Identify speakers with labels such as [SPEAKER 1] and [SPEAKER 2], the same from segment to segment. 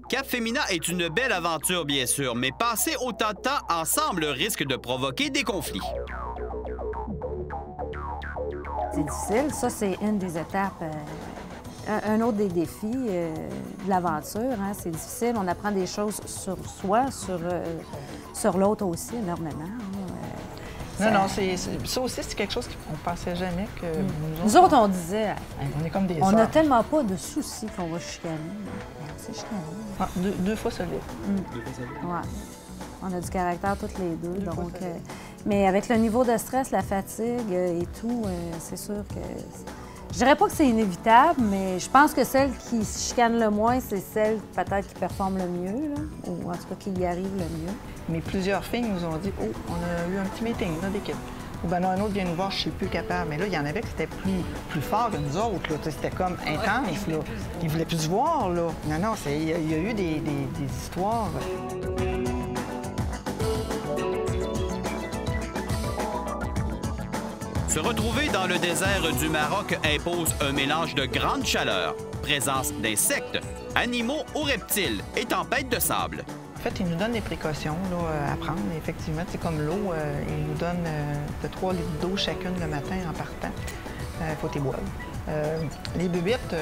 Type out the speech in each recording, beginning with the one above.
[SPEAKER 1] Cap Femina est une belle aventure, bien sûr, mais passer autant de temps ensemble risque de provoquer des conflits.
[SPEAKER 2] C'est difficile. Ça, c'est une des étapes. Un autre des défis de l'aventure, hein, c'est difficile. On apprend des choses sur soi, sur l'autre aussi, énormément.
[SPEAKER 3] Non, ça aussi, c'est quelque chose qu'on ne pensait jamais que
[SPEAKER 2] nous autres, on disait...
[SPEAKER 3] On est comme des
[SPEAKER 2] On n'a
[SPEAKER 3] sœurs.
[SPEAKER 2] tellement pas de soucis qu'on va chicaner. C'est chicané.
[SPEAKER 3] Ah, deux fois solide.
[SPEAKER 2] Ouais. On a du caractère toutes les deux. Donc, mais avec le niveau de stress, la fatigue et tout, c'est sûr que... Je dirais pas que c'est inévitable, mais je pense que celle qui se chicane le moins, c'est celle peut-être qui performe le mieux, là, ou en tout cas qui y arrive le mieux.
[SPEAKER 3] Mais plusieurs filles nous ont dit « Oh, on a eu un petit meeting d'équipe. » Ou bien, un autre vient nous voir, je ne suis plus capable. Mais là, il y en avait qui étaient plus forts que nous autres. C'était comme intense. Là. Ils ne voulaient plus se voir. Là. Non, il y a eu des histoires.
[SPEAKER 1] Se retrouver dans le désert du Maroc impose un mélange de grande chaleur, présence d'insectes, animaux ou reptiles et tempêtes de sable.
[SPEAKER 3] En fait, ils nous donnent des précautions là, à prendre. Effectivement, c'est comme l'eau. Ils nous donnent 3 litres d'eau chacune le matin en partant. Il faut les boire. Les bébites,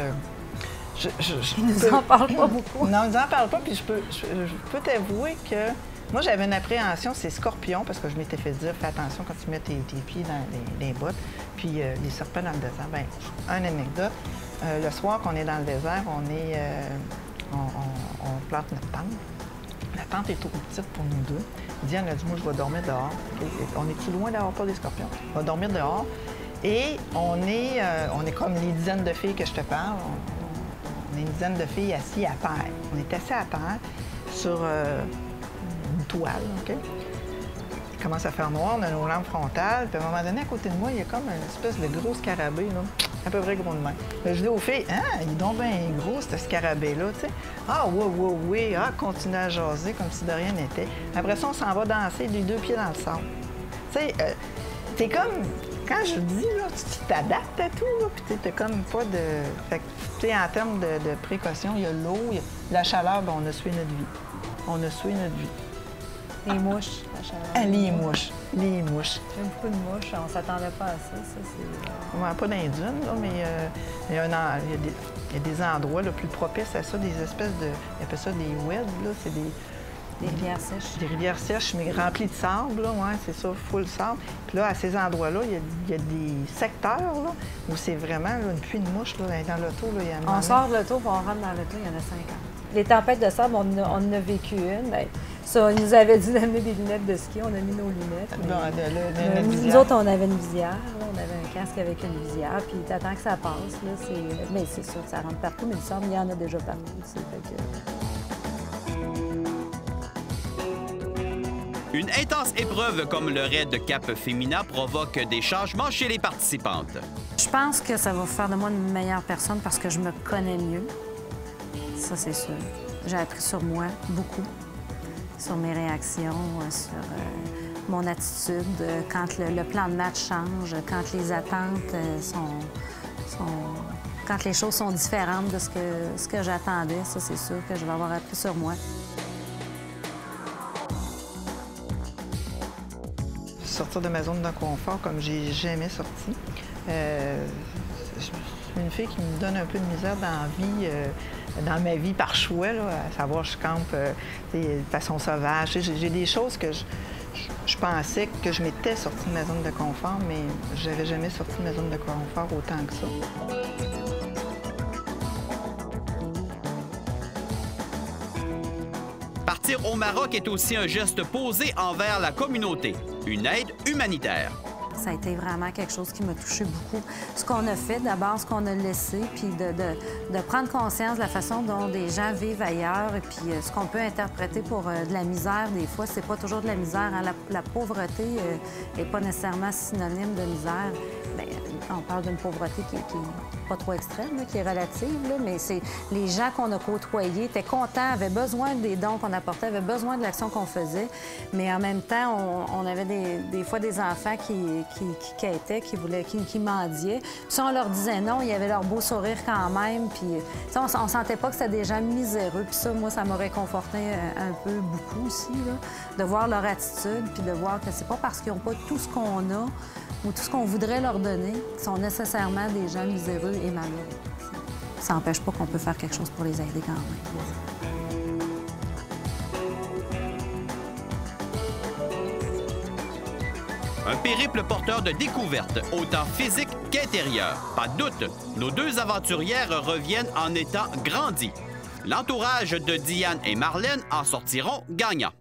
[SPEAKER 2] Ils nous en parlent pas beaucoup.
[SPEAKER 3] Non, ils nous en parlent pas. Puis je peux t'avouer que moi, j'avais une appréhension, c'est scorpions, parce que je m'étais fait dire, fais attention quand tu mets tes pieds dans les bottes. Puis les serpents dans le désert. Bien, une anecdote. Le soir qu'on est dans le désert, on plante notre tente. La tente est trop petite pour nous deux. Diane a dit, moi, je vais dormir dehors. On est-tu loin d'avoir peur des scorpions? On va dormir dehors. Et on est comme les dizaines de filles que je te parle. On est une dizaine de filles assises à terre. On est assis à terre sur une toile, OK? Il commence à faire noir, on a nos lampes frontales. Puis à un moment donné, à côté de moi, il y a comme une espèce de gros scarabée, là, à peu près gros de main. Je dis aux filles, « Ah, il est donc bien gros, ce scarabée-là, tu sais. »« Ah, oui. Ah, continue à jaser comme si de rien n'était. » Après ça, on s'en va danser les 2 pieds dans le sable. Tu sais, t'es comme... Quand je dis, là, tu t'adaptes à tout, là, puis t'as comme pas de... Fait que, tu sais, en termes de précaution, il y a l'eau, il y a la chaleur, bien, on a suivi notre vie. On a suivi notre vie.
[SPEAKER 2] Les mouches, la chaleur.
[SPEAKER 3] Ah, les mouches. Les mouches.
[SPEAKER 2] Il y a beaucoup de mouches, on s'attendait pas à ça. C'est...
[SPEAKER 3] Ouais, pas dans les dunes, là, mais il y a des endroits là, plus propices à ça, des espèces de... Ils appellent ça des wedges, là, c'est des
[SPEAKER 2] rivières sèches.
[SPEAKER 3] Des rivières sèches, mais remplies de sable, là, ouais, c'est ça, full sable. Puis là, à ces endroits-là, il y a des secteurs, là, où c'est vraiment là, une pluie de mouches, là, dans l'auto, là, il y a
[SPEAKER 2] On sort de l'auto, puis on rentre dans l'auto, il y en a 50. Les tempêtes de sable, on en a vécu une. Bien, ça, ils nous avaient dit d'amener des lunettes de ski. On a mis nos lunettes. Nous autres, on avait une visière. Là, on avait un casque avec une visière. Puis t'attends que ça passe. Là, mais c'est sûr que ça rentre partout. Mais le sable, il y en a déjà partout.
[SPEAKER 1] Une intense épreuve comme le raid Cap Femina provoque des changements chez les participantes.
[SPEAKER 2] Je pense que ça va faire de moi une meilleure personne parce que je me connais mieux. Ça, c'est sûr. J'ai appris sur moi beaucoup, sur mes réactions, sur mon attitude, quand le plan de match change, quand les attentes quand les choses sont différentes de ce que j'attendais. Ça, c'est sûr que je vais avoir appris sur moi.
[SPEAKER 3] Sortir de ma zone de confort comme j'ai jamais sorti. Je suis une fille qui me donne un peu de misère dans ma vie par choix, là, à savoir je campe de façon sauvage. J'ai des choses que je pensais que je m'étais sortie de ma zone de confort, mais je n'avais jamais sorti de ma zone de confort autant que ça.
[SPEAKER 1] Partir au Maroc est aussi un geste posé envers la communauté, une aide humanitaire.
[SPEAKER 2] Ça a été vraiment quelque chose qui m'a touchée beaucoup. Ce qu'on a fait, d'abord, ce qu'on a laissé, puis de prendre conscience de la façon dont des gens vivent ailleurs, et puis ce qu'on peut interpréter pour de la misère, des fois, c'est pas toujours de la misère. Hein? La pauvreté n'est pas nécessairement synonyme de misère. Bien, on parle d'une pauvreté qui est pas trop extrême, là, qui est relative, là, mais c'est les gens qu'on a côtoyés étaient contents, avaient besoin des dons qu'on apportait, avaient besoin de l'action qu'on faisait, mais en même temps, on avait des fois des enfants qui quêtaient, qui mendiaient. Puis ça, on leur disait non, il y avait leur beau sourire quand même, puis ça, on sentait pas que c'était des gens miséreux. Puis ça, moi, ça m'a réconforté un peu beaucoup aussi, là, de voir leur attitude, puis de voir que c'est pas parce qu'ils n'ont pas tout ce qu'on a ou tout ce qu'on voudrait leur donner qu'ils sont nécessairement des gens miséreux et malheureux. Ça n'empêche pas qu'on peut faire quelque chose pour les aider quand même.
[SPEAKER 1] Un périple porteur de découvertes, autant physiques qu'intérieures. Pas de doute, nos deux aventurières reviennent en étant grandies. L'entourage de Diane et Marlène en sortiront gagnants.